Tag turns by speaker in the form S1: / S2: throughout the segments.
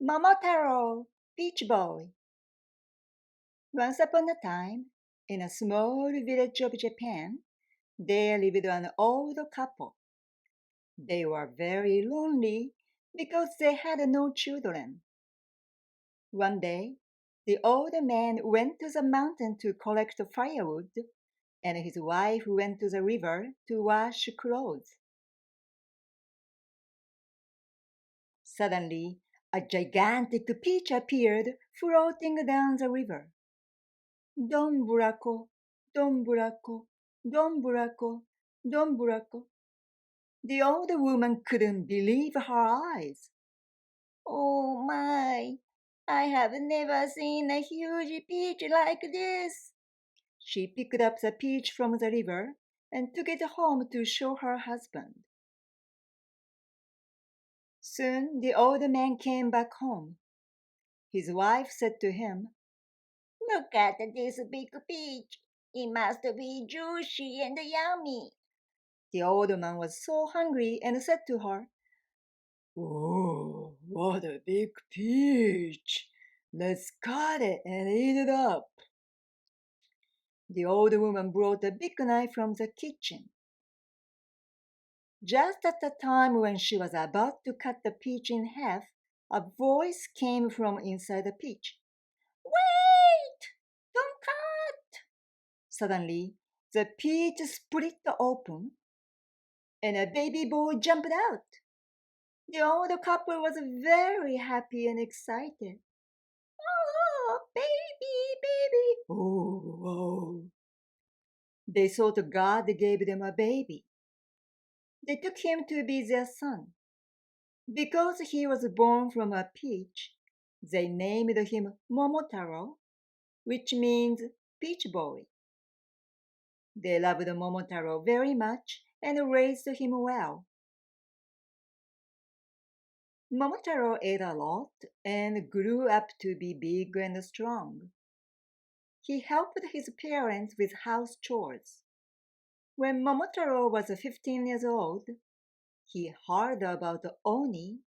S1: Momotaro, Beach Boy. Once upon a time, in a small village of Japan, there lived an old couple. They were very lonely because they had no children. One day, the old man went to the mountain to collect firewood, and his wife went to the river to wash clothes. Suddenly, a gigantic peach appeared floating down the river. Don Buraco, Don Buraco, Don Buraco, Don Buraco. The old woman couldn't believe her eyes. Oh my, I have never seen a huge peach like this. She picked up the peach from the river and took it home to show her husband. Soon the old man came back home. His wife said to him, Look at this big peach. It must be juicy and yummy. The old man was so hungry and said to her, Oh, what a big peach! Let's cut it and eat it up. The old woman brought a big knife from the kitchen. Just at the time when she was about to cut the peach in half, a voice came from inside the peach. Wait! Don't cut! Suddenly, the peach split open, and a baby boy jumped out. The old couple was very happy and excited. Oh, baby, baby! Oh. They thought God gave them a baby. They took him to be their son. Because he was born from a peach, they named him Momotaro, which means peach boy. They loved Momotaro very much and raised him well. Momotaro ate a lot and grew up to be big and strong. He helped his parents with house chores. When Momotaro was 15 years old, he heard about Oni,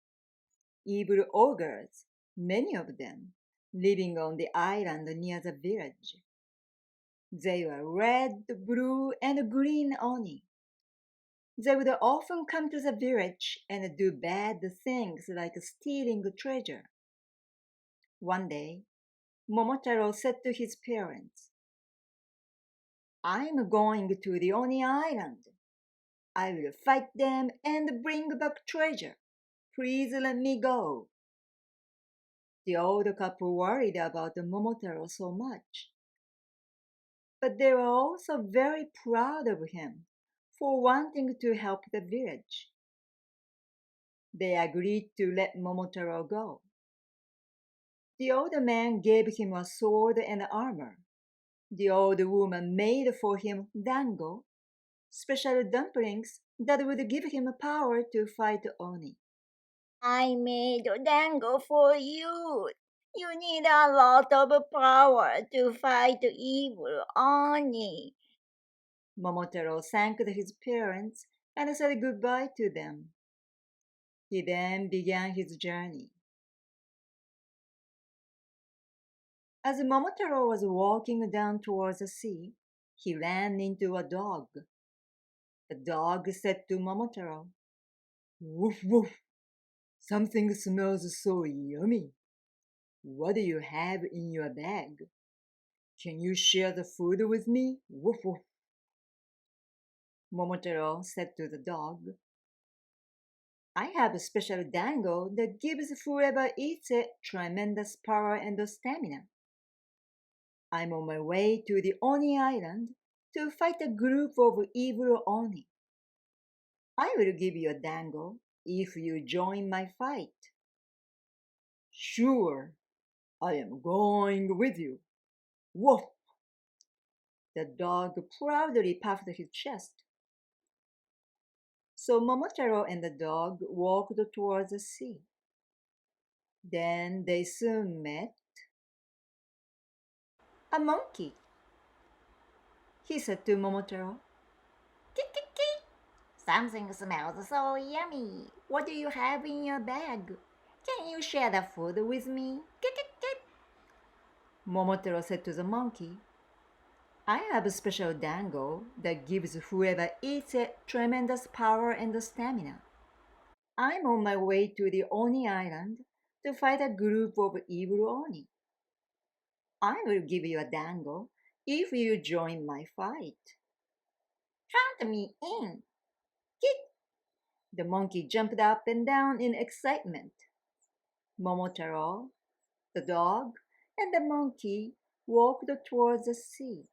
S1: evil ogres, many of them, living on the island near the village. They were red, blue, and green Oni. They would often come to the village and do bad things like stealing treasure. One day, Momotaro said to his parents, I'm going to the Oni Island. I will fight them and bring back treasure. Please let me go. The old couple worried about Momotaro so much. But they were also very proud of him for wanting to help the village. They agreed to let Momotaro go. The old man gave him a sword and armor. The old woman made for him dango, special dumplings that would give him power to fight Oni.
S2: I made a dango for you. You need a lot of power to fight the evil Oni.
S1: Momotaro thanked his parents and said goodbye to them. He then began his journey. As Momotaro was walking down towards the sea, he ran into a dog. The dog said to Momotaro, "Woof woof, something smells so yummy. What do you have in your bag? Can you share the food with me? Woof woof." Momotaro said to the dog, "I have a special dango that gives whoever eats it tremendous power and stamina. I'm on my way to the Oni Island to fight a group of evil Oni. I will give you a dango if you join my fight." "Sure, I am going with you. Woof!" The dog proudly puffed his chest. So Momotaro and the dog walked towards the sea. Then they soon met a monkey. He said to Momotaro,
S2: Kik, kik, kik. Something smells so yummy. What do you have in your bag? Can you share the food with me? Kik, kik, kik.
S1: Momotaro said to the monkey, "I have a special dango that gives whoever eats it tremendous power and stamina. I'm on my way to the Oni Island to fight a group of evil Oni. I will give you a dango if you join my fight."
S2: Count me in.
S1: Kick! The monkey jumped up and down in excitement. Momotaro, the dog, and the monkey walked towards the sea.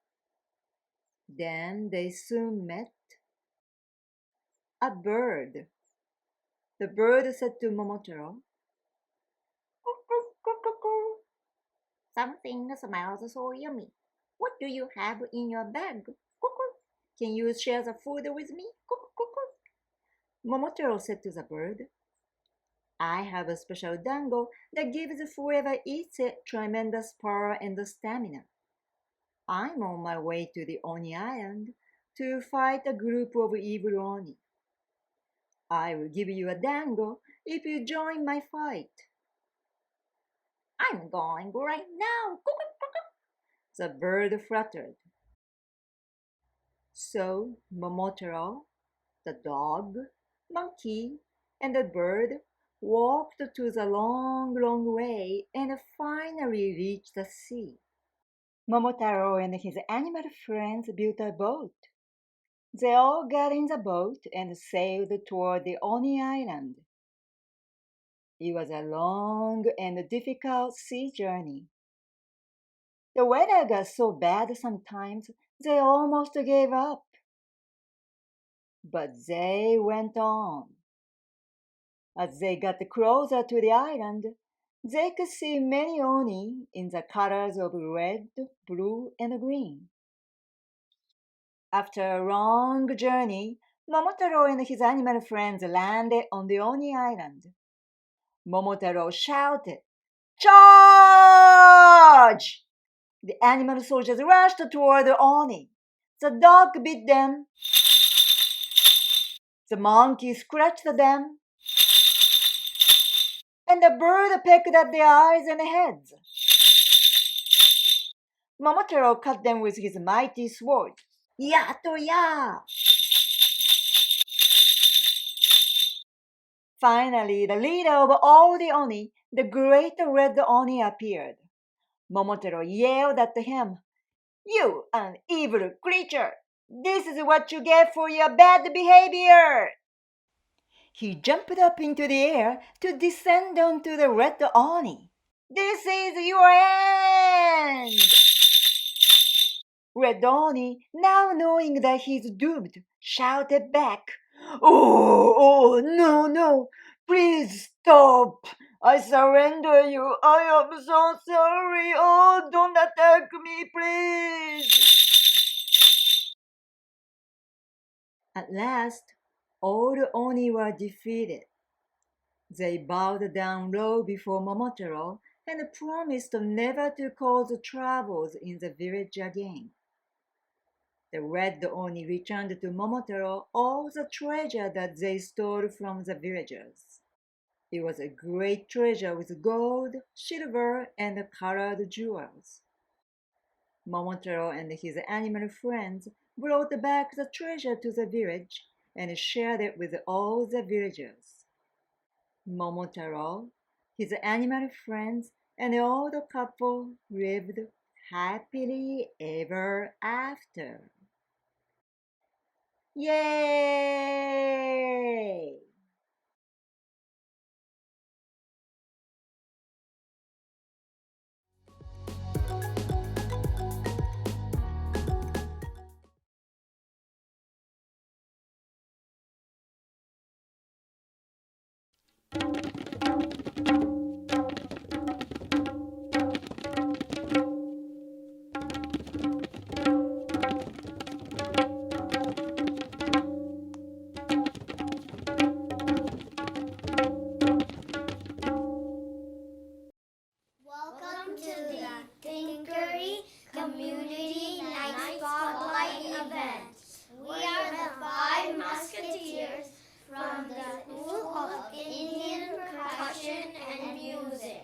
S1: Then they soon met a bird. The bird said to Momotaro,
S2: Something smells so yummy. What do you have in your bag?
S1: "Can you share the food with me?" Momotaro said to the bird, "I have a special dango that gives whoever eats it tremendous power and stamina. I'm on my way to the Oni Island to fight a group of evil Oni. I will give you a dango if you join my fight."
S2: I'm going right now.
S1: The bird fluttered. So Momotaro, the dog, monkey, and the bird walked to the long, long way and finally reached the sea. Momotaro and his animal friends built a boat. They all got in the boat and sailed toward the Oni Island. It was a long and difficult sea journey. The weather got so bad sometimes they almost gave up. But they went on. As they got closer to the island, they could see many Oni in the colors of red, blue, and green. After a long journey, Momotaro and his animal friends landed on the Oni Island. Momotaro shouted, "Charge!" The animal soldiers rushed toward the Oni. The dog bit them. The monkey scratched them. And the bird pecked at their eyes and heads. Momotaro cut them with his mighty sword. Yato-ya! Finally, the leader of all the Oni, the great red Oni, appeared. Momotaro yelled at him, "You an evil creature! This is what you get for your bad behavior!" He jumped up into the air to descend onto the red Oni. "This is your end!" Red Oni, now knowing that he's doomed, shouted back, "Oh, no, no! Please stop! I surrender you! I am so sorry! Oh, don't attack me, please!" At last, all the Oni were defeated. They bowed down low before Momotaro and promised never to cause troubles in the village again. The red Oni returned to Momotaro all the treasure that they stole from the villagers. It was a great treasure with gold, silver, and colored jewels. Momotaro and his animal friends brought back the treasure to the village and shared it with all the villagers. Momotaro, his animal friends, and the old couple lived happily ever after. Yay!
S3: Welcome to the Thinkery Community Night Spotlight event. We are the five musketeers from the School of Indian Percussion and Music.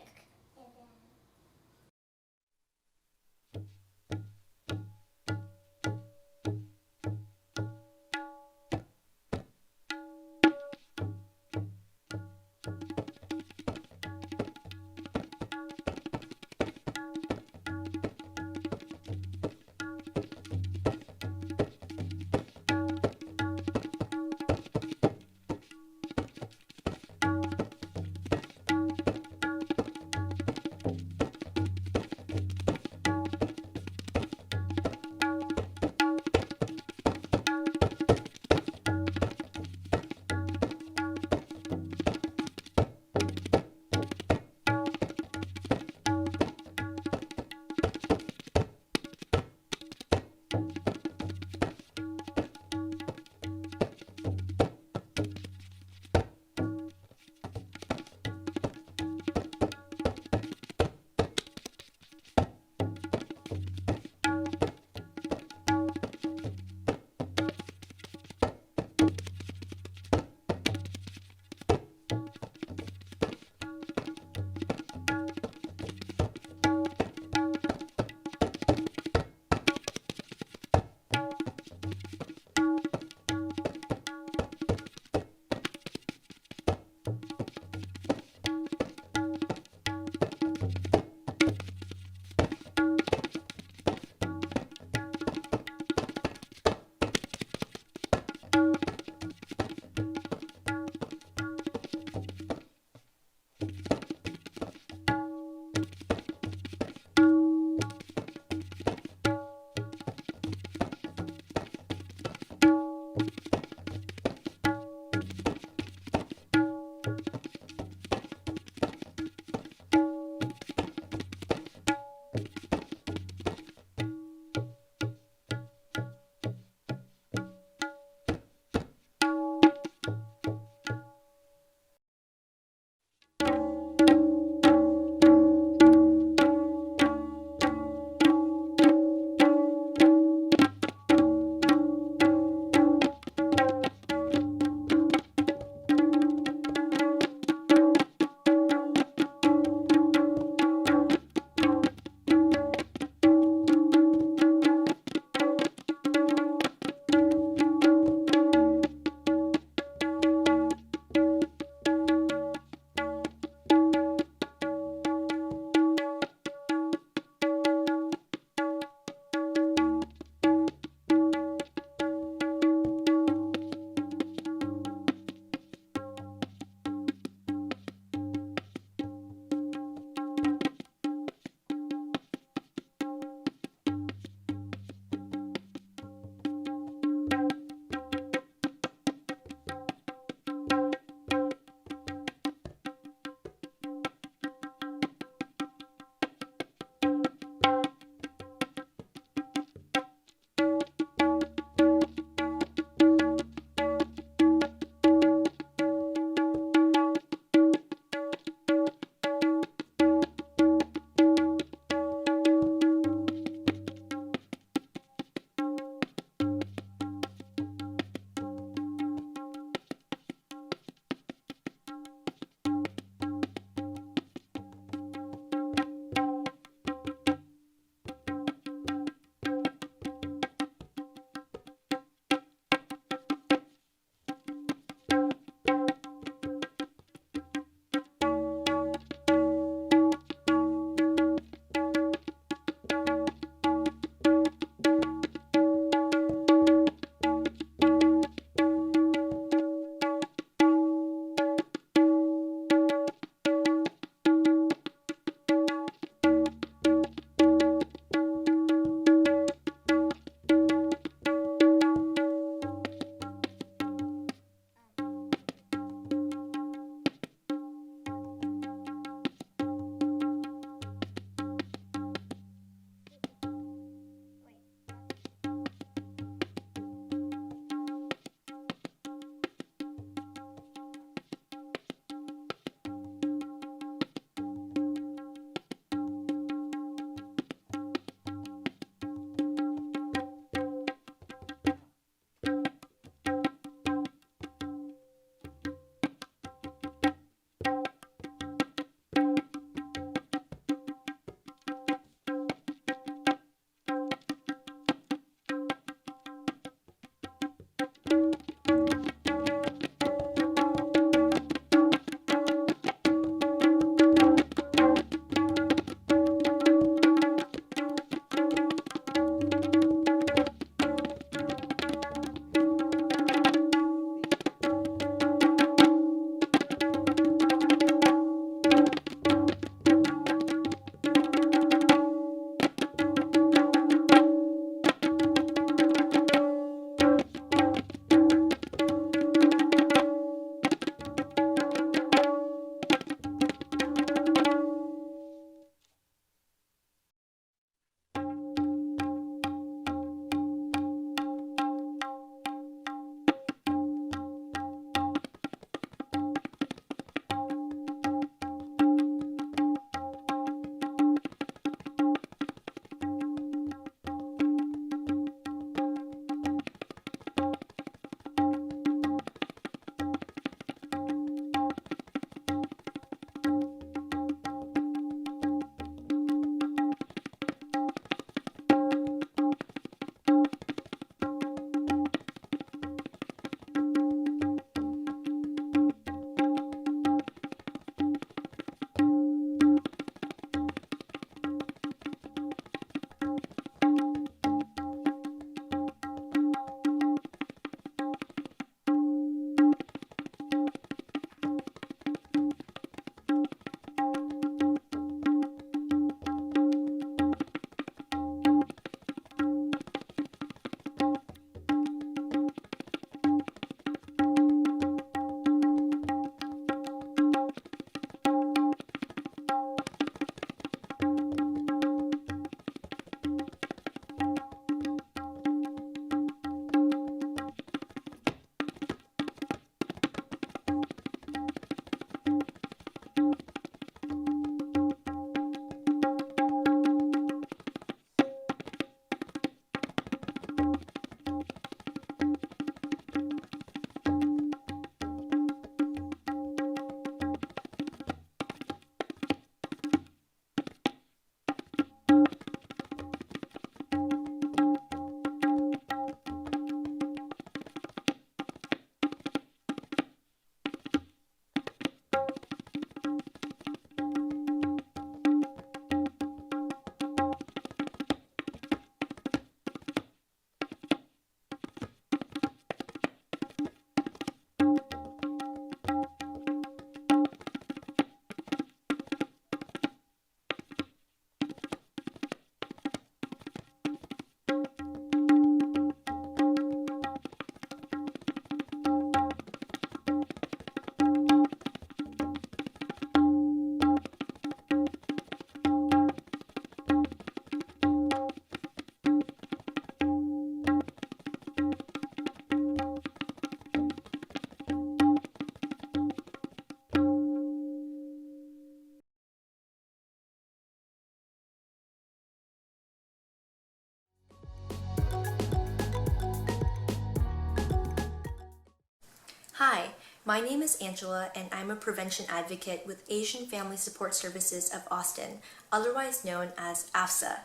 S4: Hi, my name is Angela and I'm a prevention advocate with Asian Family Support Services of Austin, otherwise known as AFSSA.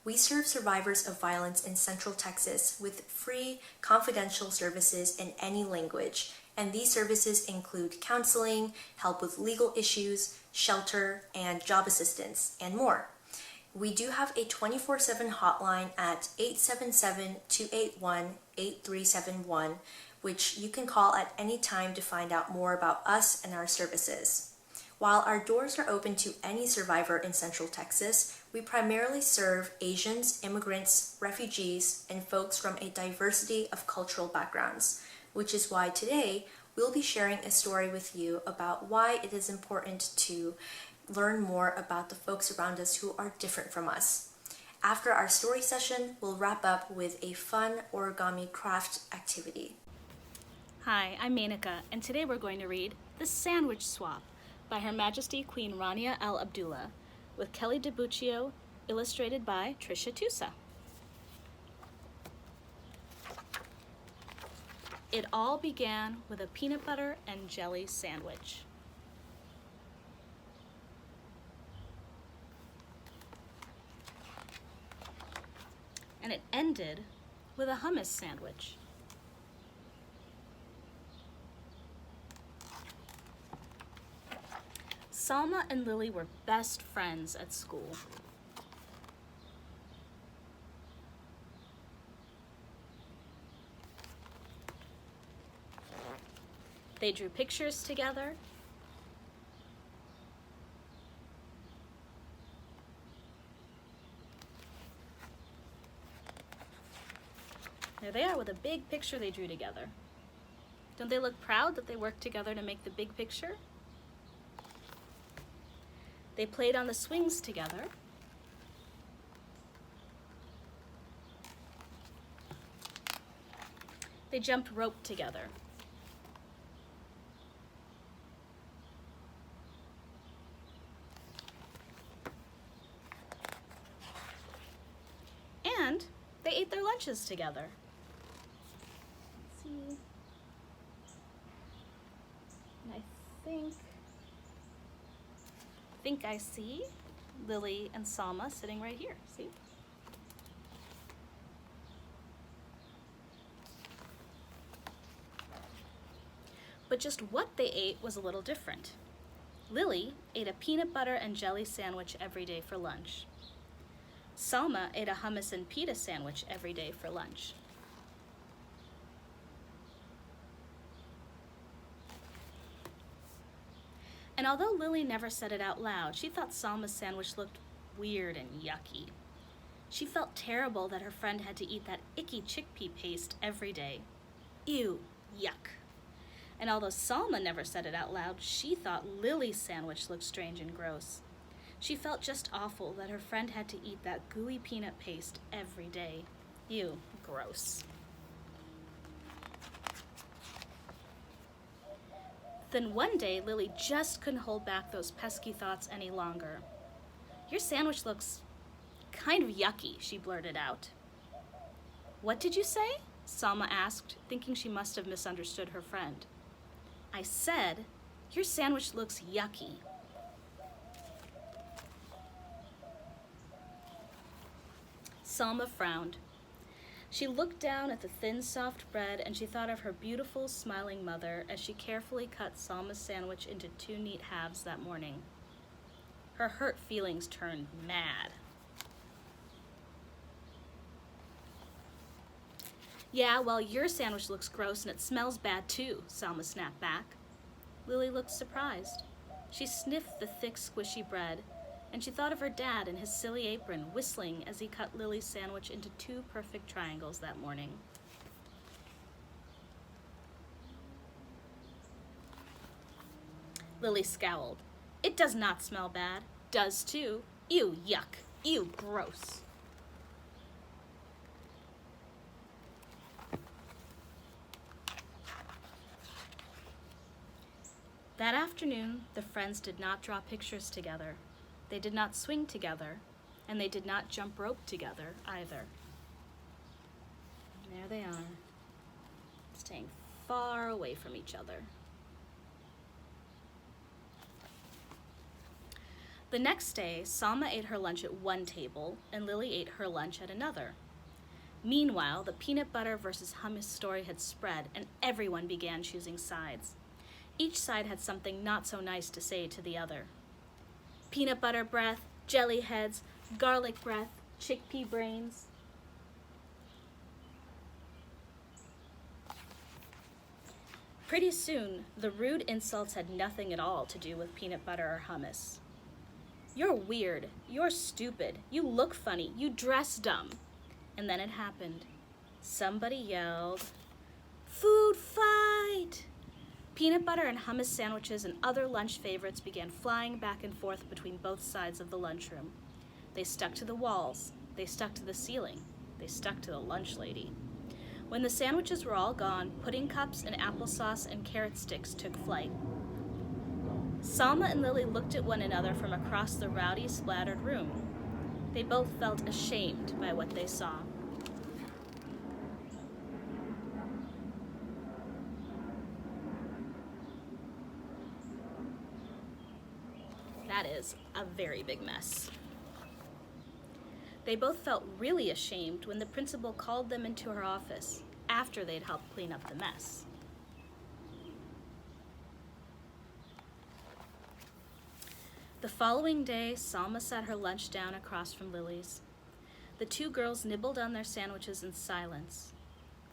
S4: We serve survivors of violence in Central Texas with free, confidential services in any language, and these services include counseling, help with legal issues, shelter, and job assistance, and more. We do have a 24/7 hotline at 877-281-8371, which you can call at any time to find out more about us and our services. While our doors are open to any survivor in Central Texas, we primarily serve Asians, immigrants, refugees, and folks from a diversity of cultural backgrounds, which is why today we'll be sharing a story with you about why it is important to learn more about the folks around us who are different from us. After our story session, we'll wrap up with a fun origami craft activity.
S5: Hi, I'm Menaka, and today we're going to read The Sandwich Swap by Her Majesty Queen Rania Al Abdullah, with Kelly DiBuccio, illustrated by Tricia Tusa. It all began with a peanut butter and jelly sandwich. And it ended with a hummus sandwich. Salma and Lily were best friends at school. They drew pictures together. There they are with a big picture they drew together. Don't they look proud that they worked together to make the big picture? They played on the swings together. They jumped rope together. And they ate their lunches together. Let's see. And I think I see Lily and Salma sitting right here. See? But just what they ate was a little different. Lily ate a peanut butter and jelly sandwich every day for lunch. Salma ate a hummus and pita sandwich every day for lunch. And although Lily never said it out loud, she thought Salma's sandwich looked weird and yucky. She felt terrible that her friend had to eat that icky chickpea paste every day. Ew, yuck. And although Salma never said it out loud, she thought Lily's sandwich looked strange and gross. She felt just awful that her friend had to eat that gooey peanut paste every day. Ew, gross. Then one day, Lily just couldn't hold back those pesky thoughts any longer. "Your sandwich looks kind of yucky," she blurted out. "What did you say?" Salma asked, thinking she must have misunderstood her friend. "I said, your sandwich looks yucky." Salma frowned. She looked down at the thin, soft bread, and she thought of her beautiful, smiling mother as she carefully cut Salma's sandwich into 2 neat halves that morning. Her hurt feelings turned mad. "Yeah, well, your sandwich looks gross and it smells bad too," Salma snapped back. Lily looked surprised. She sniffed the thick, squishy bread, and she thought of her dad in his silly apron whistling as he cut Lily's sandwich into 2 perfect triangles that morning. Lily scowled. "It does not smell bad." "Does too. Ew, yuck. Ew, gross." That afternoon, the friends did not draw pictures together. They did not swing together, and they did not jump rope together either. And there they are, staying far away from each other. The next day, Salma ate her lunch at one table, and Lily ate her lunch at another. Meanwhile, the peanut butter versus hummus story had spread, and everyone began choosing sides. Each side had something not so nice to say to the other. Peanut butter breath, jelly heads, garlic breath, chickpea brains. Pretty soon, the rude insults had nothing at all to do with peanut butter or hummus. You're weird, you're stupid, you look funny, you dress dumb. And then it happened. Somebody yelled, "Food fight!" Peanut butter and hummus sandwiches and other lunch favorites began flying back and forth between both sides of the lunchroom. They stuck to the walls, they stuck to the ceiling, they stuck to the lunch lady. When the sandwiches were all gone, pudding cups and applesauce and carrot sticks took flight. Salma and Lily looked at one another from across the rowdy, splattered room. They both felt ashamed by what they saw. That is a very big mess. They both felt really ashamed when the principal called them into her office after they'd helped clean up the mess. The following day, Salma sat her lunch down across from Lily's. The two girls nibbled on their sandwiches in silence.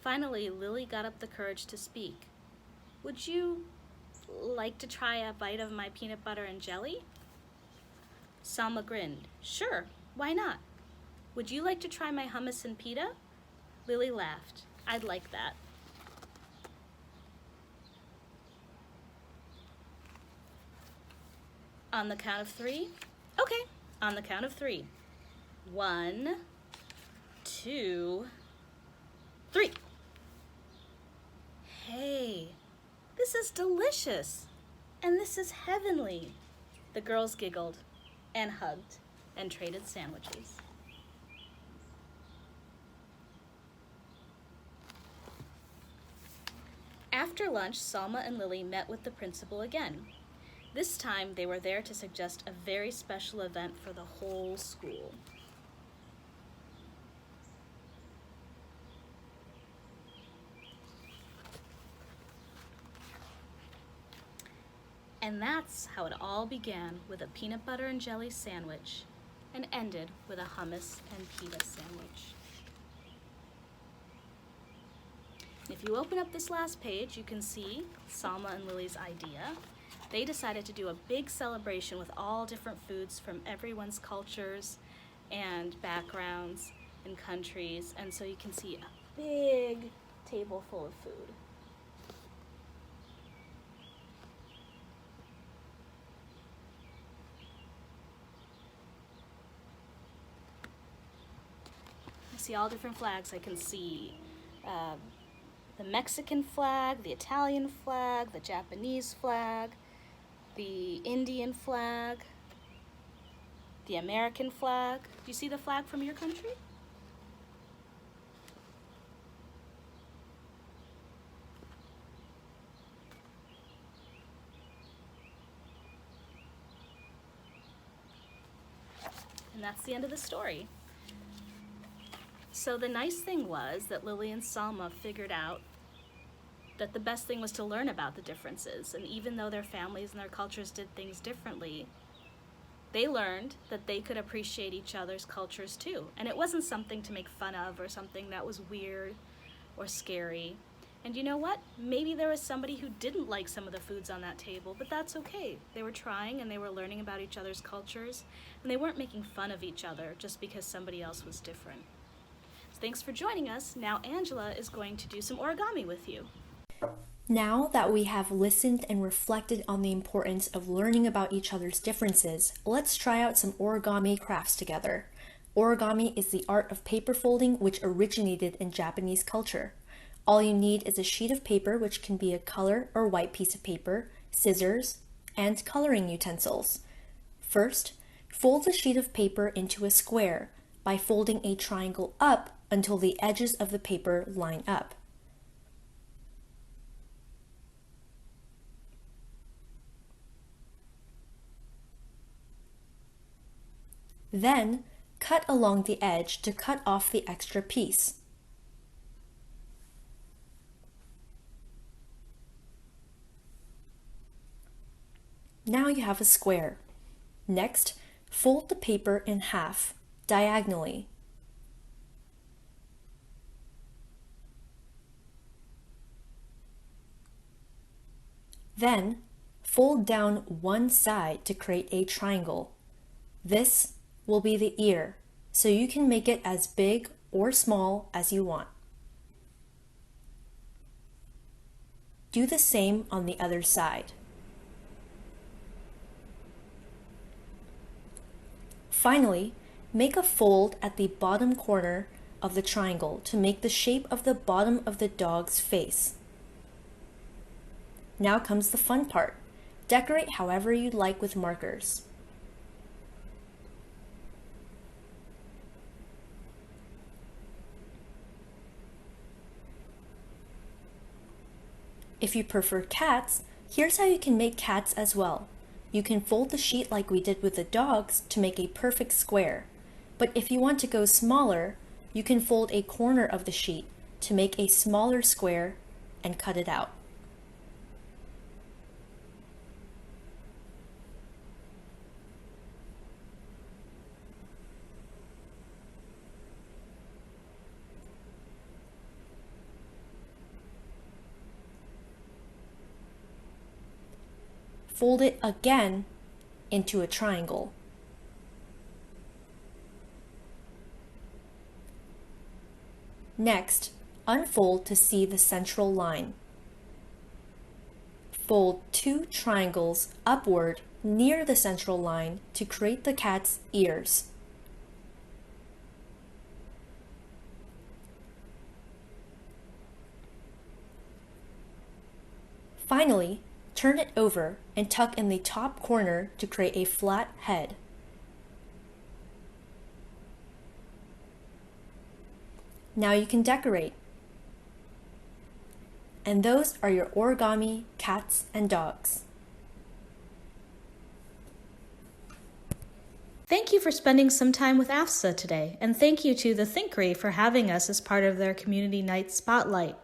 S5: Finally, Lily got up the courage to speak. "Would you like to try a bite of my peanut butter and jelly?" Salma grinned. "Sure, why not? Would you like to try my hummus and pita?" Lily laughed. "I'd like that." On the count of three? Okay, on the count of three. 1, 2, 3. Hey, this is delicious, and this is heavenly. The girls giggled and hugged and traded sandwiches. After lunch, Salma and Lily met with the principal again. This time, they were there to suggest a very special event for the whole school. And that's how it all began, with a peanut butter and jelly sandwich, and ended with a hummus and pita sandwich. If you open up this last page, you can see Salma and Lily's idea. They decided to do a big celebration with all different foods from everyone's cultures and backgrounds and countries, and so you can see a big table full of food. I see all different flags. I can see the Mexican flag, the Italian flag, the Japanese flag, the Indian flag, the American flag. Do you see the flag from your country? And that's the end of the story. So the nice thing was that Lily and Salma figured out that the best thing was to learn about the differences. And even though their families and their cultures did things differently, they learned that they could appreciate each other's cultures too. And it wasn't something to make fun of or something that was weird or scary. And you know what? Maybe there was somebody who didn't like some of the foods on that table, but that's okay. They were trying and they were learning about each other's cultures, and they weren't making fun of each other just because somebody else was different. So thanks for joining us. Now Angela is going to do some origami with you.
S4: Now that we have listened and reflected on the importance of learning about each other's differences, let's try out some origami crafts together. Origami is the art of paper folding which originated in Japanese culture. All you need is a sheet of paper, which can be a color or white piece of paper, scissors, and coloring utensils. First, fold the sheet of paper into a square by folding a triangle up until the edges of the paper line up. Then, cut along the edge to cut off the extra piece. Now you have a square. Next, fold the paper in half, diagonally. Then, fold down one side to create a triangle. This will be the ear, so you can make it as big or small as you want. Do the same on the other side. Finally, make a fold at the bottom corner of the triangle to make the shape of the bottom of the dog's face. Now comes the fun part. Decorate however you'd like with markers. If you prefer cats, here's how you can make cats as well. You can fold the sheet like we did with the dogs to make a perfect square. But if you want to go smaller, you can fold a corner of the sheet to make a smaller square and cut it out. Fold it again into a triangle. Next, unfold to see the central line. Fold two triangles upward near the central line to create the cat's ears. Finally, turn it over and tuck in the top corner to create a flat head. Now you can decorate. And those are your origami cats and dogs.
S5: Thank you for spending some time with AFSSA today, and thank you to the Thinkery for having us as part of their Community Night Spotlight.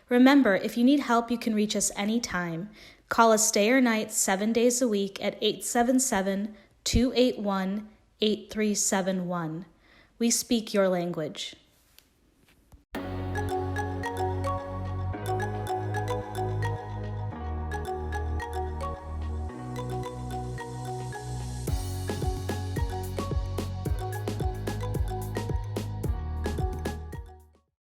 S5: Remember, if you need help, you can reach us anytime. Call us day or night 7 days a week at 877-281-8371. We speak your language.